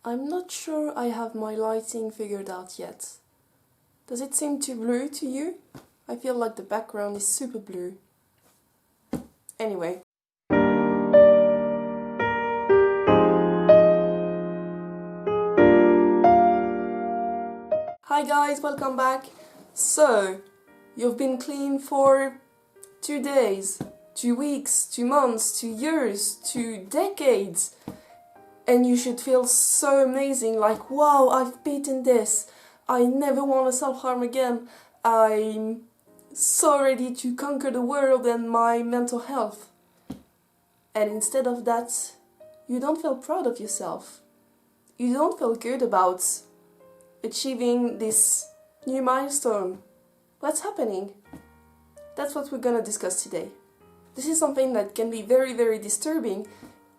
I'm not sure I have my lighting figured out yet. Does it seem too blue to you? I feel like the background is super blue. Anyway. Hi guys, welcome back. So, you've been clean for 2 days, 2 weeks, 2 months, 2 years, 2 decades. And you should feel so amazing, like, wow, I've beaten this. I never want to self-harm again. I'm so ready to conquer the world and my mental health. And instead of that, you don't feel proud of yourself. You don't feel good about achieving this new milestone. What's happening? That's what we're gonna discuss today. This is something that can be very, very disturbing.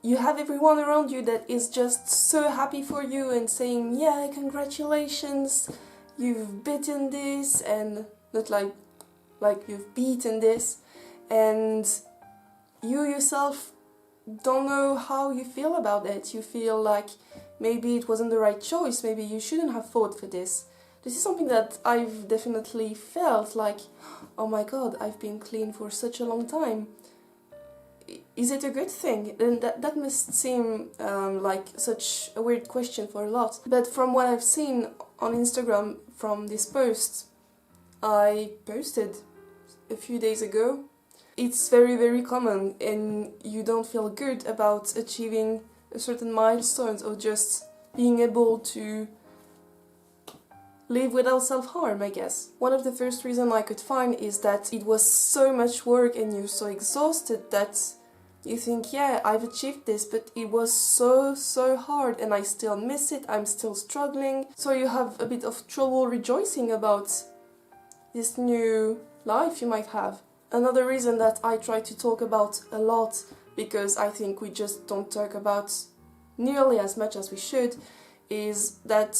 You have everyone around you that is just so happy for you and saying, yeah, congratulations, you've beaten this, and not like you've beaten this, and you yourself don't know how you feel about it. You feel like maybe it wasn't the right choice, maybe you shouldn't have fought for this. This is something that I've definitely felt like, oh my god, I've been clean for such a long time. Is it a good thing? And that must seem like such a weird question for a lot. But from what I've seen on Instagram from this post I posted a few days ago, it's very, very common, and you don't feel good about achieving a certain milestones or just being able to live without self-harm, I guess. One of the first reasons I could find is that it was so much work and you're so exhausted that you think, yeah, I've achieved this, but it was so hard and I still miss it, I'm still struggling. So you have a bit of trouble rejoicing about this new life you might have. Another reason that I try to talk about a lot, because I think we just don't talk about nearly as much as we should, is that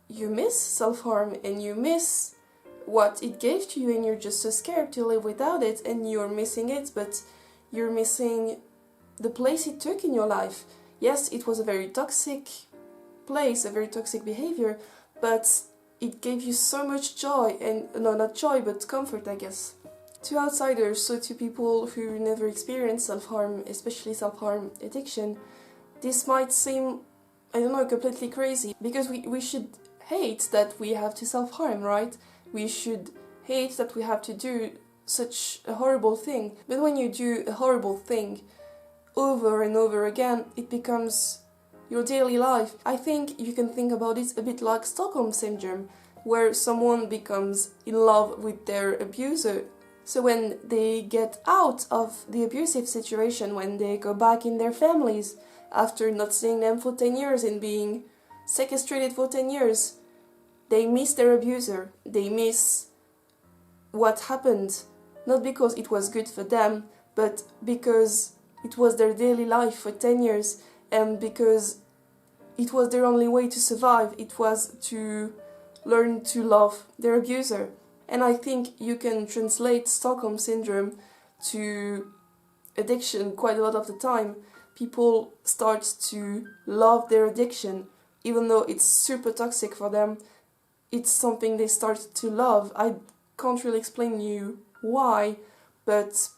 you miss self-harm and you miss what it gave to you and you're just so scared to live without it and you're missing it, but you're missing the place it took in your life. Yes, it was a very toxic place, a very toxic behavior, but it gave you so much joy, and no, not joy, but comfort, I guess. To outsiders, so to people who never experienced self-harm, especially self-harm addiction, this might seem, I don't know, completely crazy, because we should hate that we have to self-harm, right? We should hate that we have to do such a horrible thing. But when you do a horrible thing over and over again, it becomes your daily life. I think you can think about it a bit like Stockholm Syndrome, where someone becomes in love with their abuser. So when they get out of the abusive situation, when they go back in their families after not seeing them for 10 years and being sequestrated for 10 years, they miss their abuser. They miss what happened, not because it was good for them, but because it was their daily life for 10 years and because it was their only way to survive. It was to learn to love their abuser. And I think you can translate Stockholm Syndrome to addiction quite a lot of the time. People start to love their addiction, even though it's super toxic for them. It's something they start to love. I can't really explain you why, but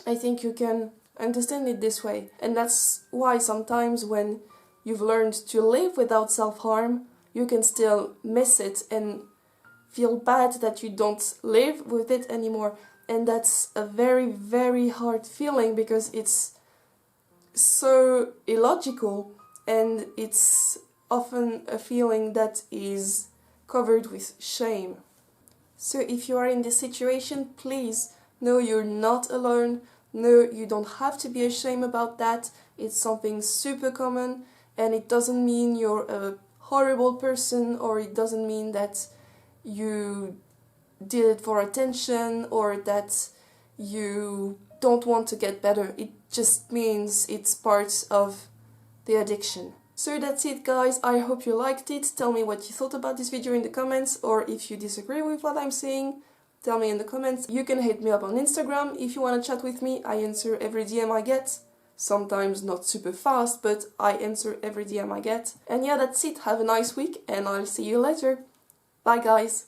I think you can understand it this way. And that's why sometimes when you've learned to live without self-harm, you can still miss it and feel bad that you don't live with it anymore. And that's a very, very hard feeling because it's so illogical and it's often a feeling that is covered with shame. So if you are in this situation, please know you're not alone. No, you don't have to be ashamed about that. It's something super common and it doesn't mean you're a horrible person, or it doesn't mean that you did it for attention or that you don't want to get better. It just means it's part of the addiction. So that's it, guys. I hope you liked it. Tell me what you thought about this video in the comments, or if you disagree with what I'm saying, tell me in the comments. You can hit me up on Instagram if you want to chat with me. I answer every DM I get. sometimes not super fast, but I answer every DM I get. And yeah, that's it. Have a nice week, and I'll see you later. Bye guys!